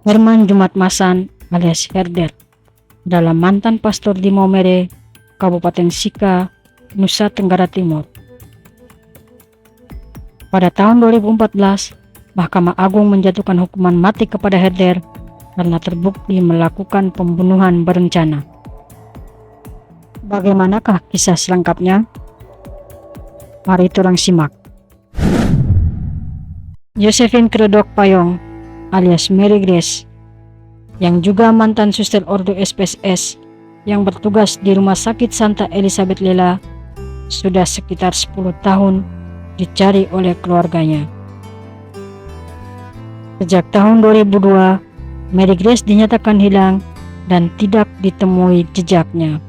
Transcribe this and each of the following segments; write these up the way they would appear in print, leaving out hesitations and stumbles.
Herman Jumatmasan alias Herder adalah mantan pastor di Maumere, Kabupaten Sika, Nusa Tenggara Timur. Pada tahun 2014, Mahkamah Agung menjatuhkan hukuman mati kepada Herder karena terbukti melakukan pembunuhan berencana. Bagaimanakah kisah selengkapnya? Mari kita simak. Josephine Credok Payong alias Mary Grace, yang juga mantan suster Ordo SPSS yang bertugas di Rumah Sakit Santa Elizabeth Lela, sudah sekitar 10 tahun dicari oleh keluarganya. Sejak tahun 2002, Mary Grace dinyatakan hilang dan tidak ditemui jejaknya.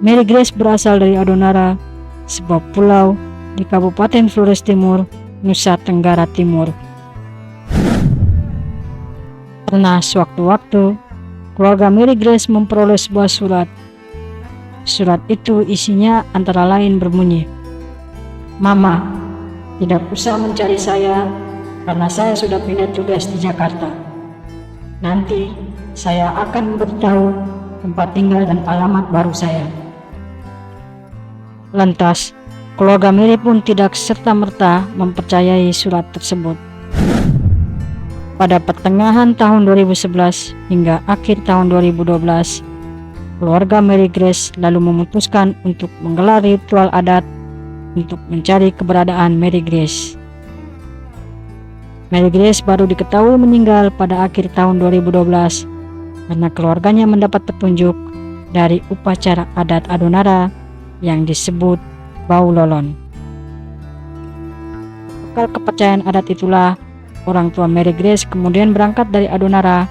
Mary Grace berasal dari Adonara, sebuah pulau di Kabupaten Flores Timur, Nusa Tenggara Timur. Karena sewaktu-waktu keluarga Mary Grace memperoleh sebuah surat. Surat itu isinya antara lain berbunyi, "Mama, tidak usah mencari saya karena saya sudah pindah tugas di Jakarta. Nanti saya akan beritahu tempat tinggal dan alamat baru saya." Lantas, keluarga Mary pun tidak serta-merta mempercayai surat tersebut. Pada pertengahan tahun 2011 hingga akhir tahun 2012, keluarga Mary Grace lalu memutuskan untuk menggelar ritual adat untuk mencari keberadaan Mary Grace. Mary Grace baru diketahui meninggal pada akhir tahun 2012 karena keluarganya mendapat petunjuk dari upacara adat Adonara yang disebut Bau Lolon. Bekal kepercayaan adat itulah orang tua Mary Grace kemudian berangkat dari Adonara,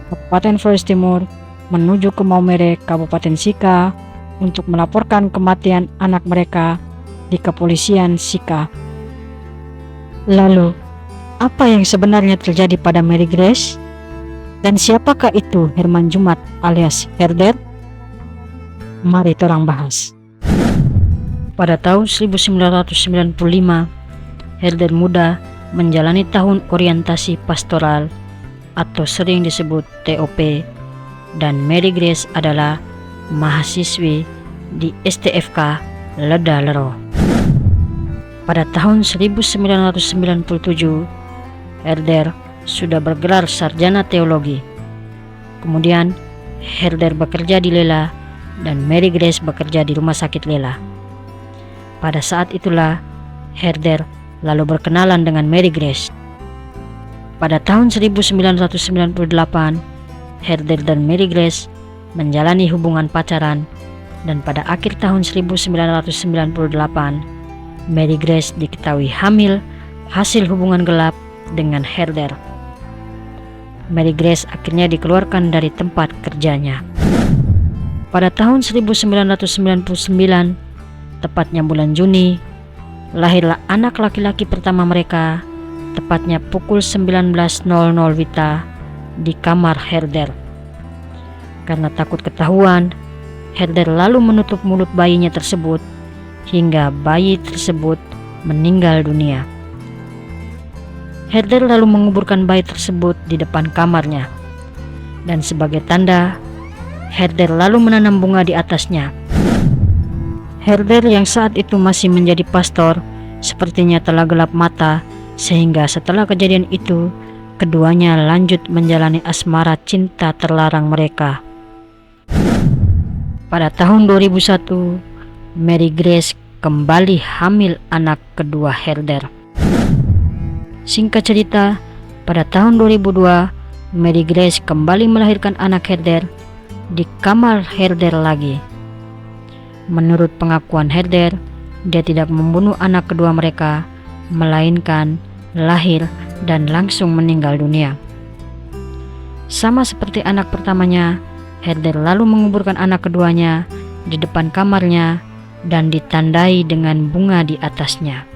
Kabupaten Flores Timur, menuju ke Maumere, Kabupaten Sika, untuk melaporkan kematian anak mereka di kepolisian Sika. Lalu, apa yang sebenarnya terjadi pada Mary Grace? Dan siapakah itu Herman Jumat alias Herder? Mari kita bahas. Pada tahun 1995, Herder muda menjalani tahun orientasi pastoral atau sering disebut TOP, dan Mary Grace adalah mahasiswi di STFK Leda Lero. Pada tahun 1997, Herder sudah bergelar sarjana teologi. Kemudian Herder bekerja di Lela dan Mary Grace bekerja di Rumah Sakit Lela. Pada saat itulah Herder lalu berkenalan dengan Mary Grace. Pada tahun 1998, Herder dan Mary Grace menjalani hubungan pacaran, dan pada akhir tahun 1998, Mary Grace diketahui hamil hasil hubungan gelap dengan Herder. Mary Grace akhirnya dikeluarkan dari tempat kerjanya. Pada tahun 1999, tepatnya bulan Juni, lahirlah anak laki-laki pertama mereka, tepatnya pukul 19.00 WITA di kamar Herder. Karena takut ketahuan, Herder lalu menutup mulut bayinya tersebut hingga bayi tersebut meninggal dunia. Herder lalu menguburkan bayi tersebut di depan kamarnya, dan sebagai tanda, Herder lalu menanam bunga di atasnya. Herder yang saat itu masih menjadi pastor sepertinya telah gelap mata, sehingga setelah kejadian itu keduanya lanjut menjalani asmara cinta terlarang mereka. Pada tahun 2001, Mary Grace kembali hamil anak kedua Herder. Singkat cerita, pada tahun 2002, Mary Grace kembali melahirkan anak Herder di kamar Herder lagi. Menurut pengakuan Herder, dia tidak membunuh anak kedua mereka, melainkan lahir dan langsung meninggal dunia. Sama seperti anak pertamanya, Herder lalu menguburkan anak keduanya di depan kamarnya dan ditandai dengan bunga di atasnya.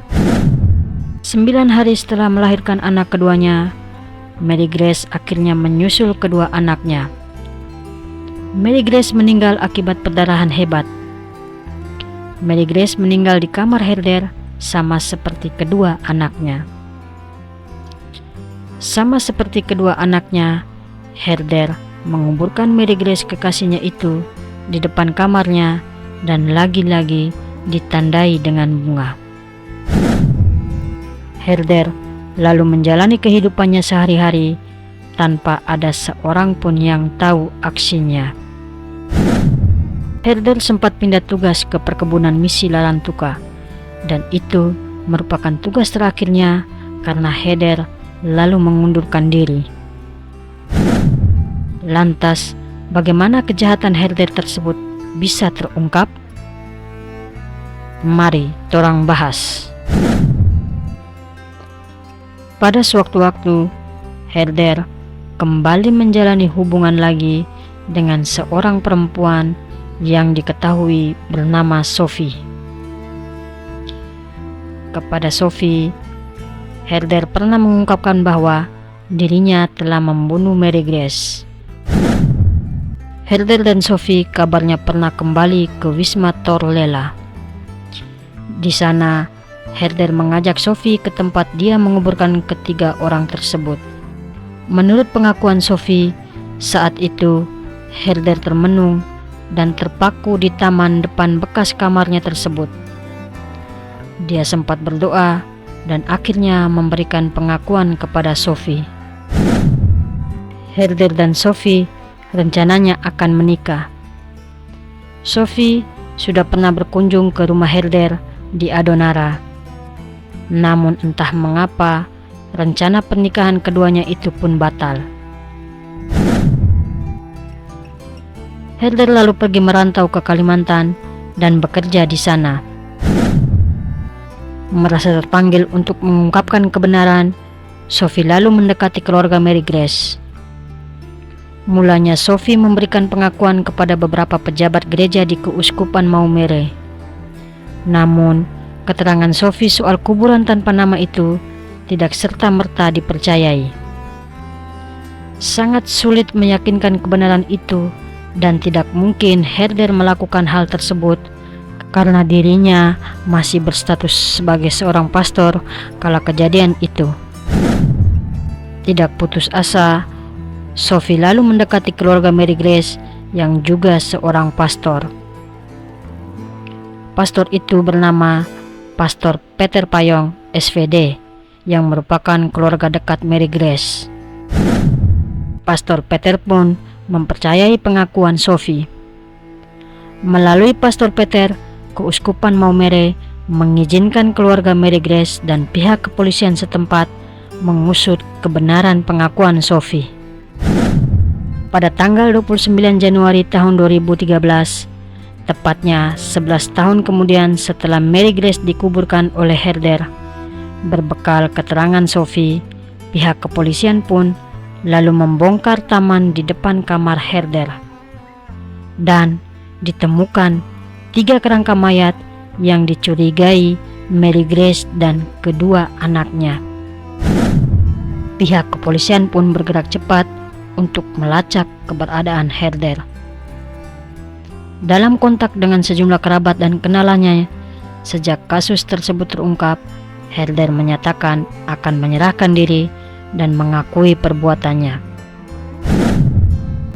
9 hari setelah melahirkan anak keduanya, Mary Grace akhirnya menyusul kedua anaknya. Mary Grace meninggal akibat perdarahan hebat. Mary Grace meninggal di kamar Herder sama seperti kedua anaknya. Sama seperti kedua anaknya, Herder menguburkan Mary Grace kekasihnya itu di depan kamarnya dan lagi-lagi ditandai dengan bunga. Herder lalu menjalani kehidupannya sehari-hari tanpa ada seorang pun yang tahu aksinya. Herder sempat pindah tugas ke perkebunan misi Larantuka, dan itu merupakan tugas terakhirnya karena Herder lalu mengundurkan diri. Lantas, bagaimana kejahatan Herder tersebut bisa terungkap? Mari torang bahas. Pada sewaktu-waktu, Herder kembali menjalani hubungan lagi dengan seorang perempuan yang diketahui bernama Sophie. Kepada Sophie, Herder pernah mengungkapkan bahwa dirinya telah membunuh Mary Grace. Herder dan Sophie kabarnya pernah kembali ke Wisma Torlela. Di sana, Herder mengajak Sophie ke tempat dia menguburkan ketiga orang tersebut. Menurut pengakuan Sophie, saat itu Herder termenung dan terpaku di taman depan bekas kamarnya tersebut. Dia sempat berdoa dan akhirnya memberikan pengakuan kepada Sophie. Herder dan Sophie rencananya akan menikah. Sophie sudah pernah berkunjung ke rumah Herder di Adonara. Namun entah mengapa rencana pernikahan keduanya itu pun batal. Herder lalu pergi merantau ke Kalimantan dan bekerja di sana. Merasa terpanggil untuk mengungkapkan kebenaran, Sophie lalu mendekati keluarga Mary Grace. Mulanya Sophie memberikan pengakuan kepada beberapa pejabat gereja di Keuskupan Maumere. Namun, keterangan Sophie soal kuburan tanpa nama itu tidak serta-merta dipercayai. Sangat sulit meyakinkan kebenaran itu dan tidak mungkin Herder melakukan hal tersebut karena dirinya masih berstatus sebagai seorang pastor kala kejadian itu. Tidak putus asa, Sophie lalu mendekati keluarga Mary Grace yang juga seorang pastor. Pastor itu bernama Pastor Peter Payong, SVD, yang merupakan keluarga dekat Mary Grace. Pastor Peter pun mempercayai pengakuan Sophie. Melalui Pastor Peter, Keuskupan Maumere mengizinkan keluarga Mary Grace dan pihak kepolisian setempat mengusut kebenaran pengakuan Sophie. Pada tanggal 29 Januari tahun 2013, tepatnya 11 tahun kemudian setelah Mary Grace dikuburkan oleh Herder, berbekal keterangan Sophie, pihak kepolisian pun lalu membongkar taman di depan kamar Herder. Dan ditemukan 3 kerangka mayat yang dicurigai Mary Grace dan kedua anaknya. Pihak kepolisian pun bergerak cepat untuk melacak keberadaan Herder. Dalam kontak dengan sejumlah kerabat dan kenalannya, sejak kasus tersebut terungkap, Herder menyatakan akan menyerahkan diri dan mengakui perbuatannya.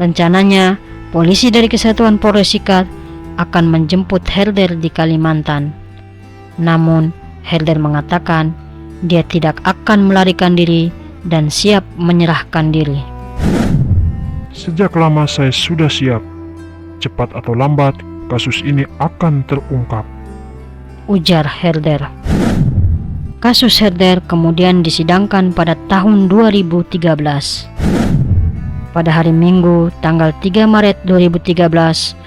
Rencananya, polisi dari Kesatuan Polres Sikat akan menjemput Herder di Kalimantan. Namun, Herder mengatakan dia tidak akan melarikan diri dan siap menyerahkan diri. Sejak lama saya sudah siap. Cepat atau lambat, kasus ini akan terungkap, ujar Herder. Kasus Herder kemudian disidangkan pada tahun 2013. Pada hari Minggu, tanggal 3 Maret 2013,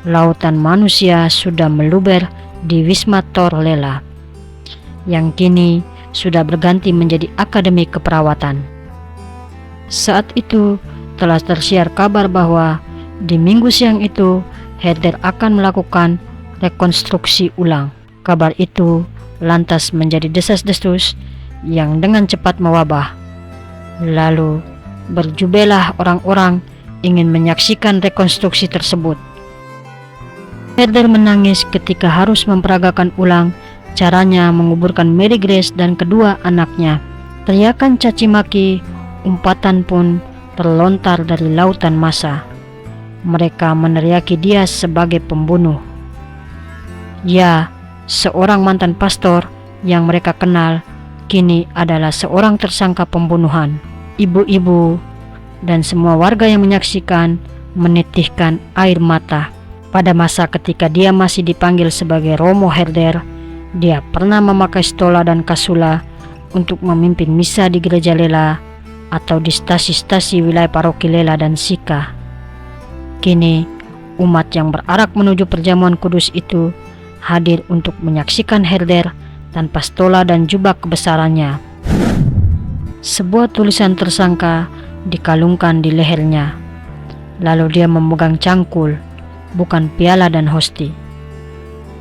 lautan manusia sudah meluber di Wisma Torlela, yang kini sudah berganti menjadi Akademi Keperawatan. Saat itu telah tersiar kabar bahwa di minggu siang itu Herder akan melakukan rekonstruksi ulang. Kabar itu lantas menjadi desas-desus yang dengan cepat mewabah. Lalu berjubelah orang-orang ingin menyaksikan rekonstruksi tersebut. Herder menangis ketika harus memperagakan ulang caranya menguburkan Mary Grace dan kedua anaknya. Teriakan caci maki, umpatan pun terlontar dari lautan massa. Mereka meneriaki dia sebagai pembunuh. Ya, seorang mantan pastor yang mereka kenal kini adalah seorang tersangka pembunuhan. Ibu-ibu dan semua warga yang menyaksikan menitihkan air mata. Pada masa ketika dia masih dipanggil sebagai Romo Herder, dia pernah memakai stola dan kasula untuk memimpin misa di gereja Lela atau di stasi-stasi wilayah paroki Lela dan Sika. Kini, umat yang berarak menuju perjamuan kudus itu hadir untuk menyaksikan Herder tanpa stola dan jubah kebesarannya. Sebuah tulisan tersangka dikalungkan di lehernya. Lalu dia memegang cangkul, bukan piala dan hosti.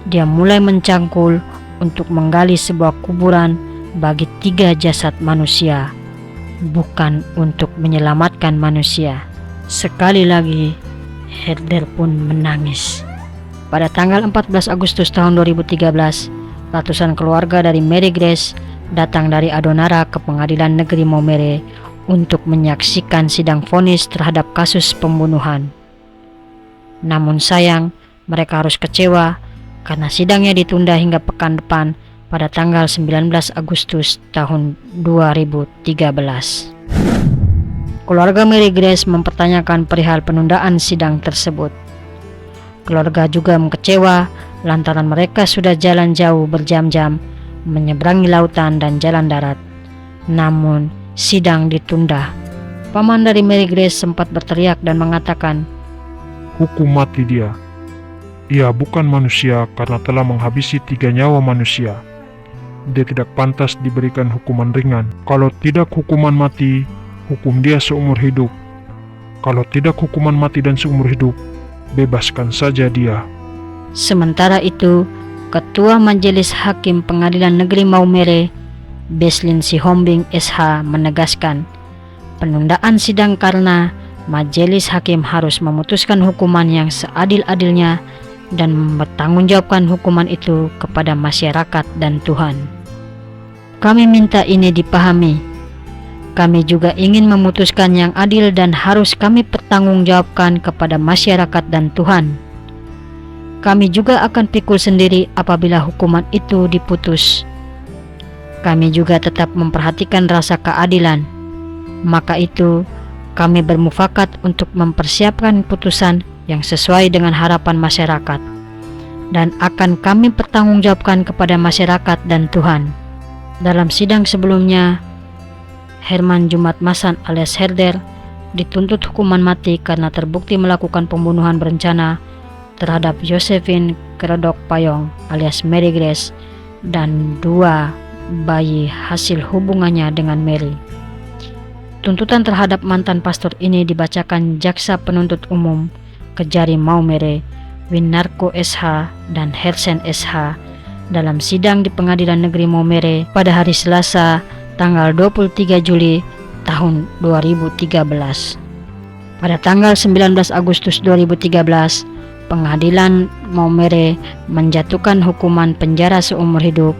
Dia mulai mencangkul untuk menggali sebuah kuburan bagi 3 jasad manusia, bukan untuk menyelamatkan manusia. Sekali lagi, Herder pun menangis. Pada tanggal 14 Agustus tahun 2013, ratusan keluarga dari Mary Grace datang dari Adonara ke Pengadilan Negeri Maumere untuk menyaksikan sidang vonis terhadap kasus pembunuhan. Namun sayang, mereka harus kecewa karena sidangnya ditunda hingga pekan depan pada tanggal 19 Agustus tahun 2013. Keluarga Mary Grace mempertanyakan perihal penundaan sidang tersebut. Keluarga juga mengecewa lantaran mereka sudah jalan jauh berjam-jam menyeberangi lautan dan jalan darat. Namun, sidang ditunda. Paman dari Mary Grace sempat berteriak dan mengatakan, Hukum mati dia. Ia bukan manusia karena telah menghabisi 3 nyawa manusia. Dia tidak pantas diberikan hukuman ringan. Kalau tidak hukuman mati, hukum dia seumur hidup. Kalau tidak hukuman mati dan seumur hidup, bebaskan saja dia. Sementara itu, Ketua Majelis Hakim Pengadilan Negeri Maumere, Beslin Sihombing SH menegaskan, penundaan sidang karena Majelis Hakim harus memutuskan hukuman yang seadil-adilnya dan mempertanggungjawabkan hukuman itu kepada masyarakat dan Tuhan. Kami minta ini dipahami. Kami juga ingin memutuskan yang adil dan harus kami pertanggungjawabkan kepada masyarakat dan Tuhan. Kami juga akan pikul sendiri apabila hukuman itu diputus. Kami juga tetap memperhatikan rasa keadilan. Maka itu, kami bermufakat untuk mempersiapkan putusan yang sesuai dengan harapan masyarakat, dan akan kami pertanggungjawabkan kepada masyarakat dan Tuhan. Dalam sidang sebelumnya, Herman Jumat Masan alias Herder dituntut hukuman mati karena terbukti melakukan pembunuhan berencana terhadap Josephine Keredok Payong alias Mary Grace dan 2 bayi hasil hubungannya dengan Mary. Tuntutan terhadap mantan pastor ini dibacakan Jaksa Penuntut Umum Kejari Maumere, Winarko SH dan Hersen SH dalam sidang di Pengadilan Negeri Maumere pada hari Selasa tanggal 23 Juli tahun 2013. Pada tanggal 19 Agustus 2013, Pengadilan Maumere menjatuhkan hukuman penjara seumur hidup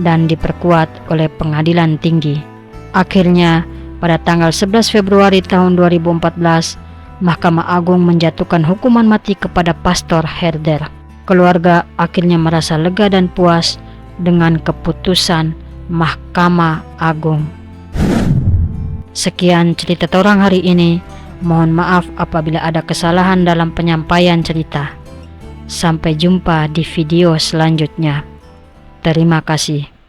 dan diperkuat oleh Pengadilan Tinggi. Akhirnya, pada tanggal 11 Februari tahun 2014, Mahkamah Agung menjatuhkan hukuman mati kepada Pastor Herder. Keluarga akhirnya merasa lega dan puas dengan keputusan Mahkamah Agung. Sekian cerita torang hari ini. Mohon maaf apabila ada kesalahan dalam penyampaian cerita. Sampai jumpa di video selanjutnya. Terima kasih.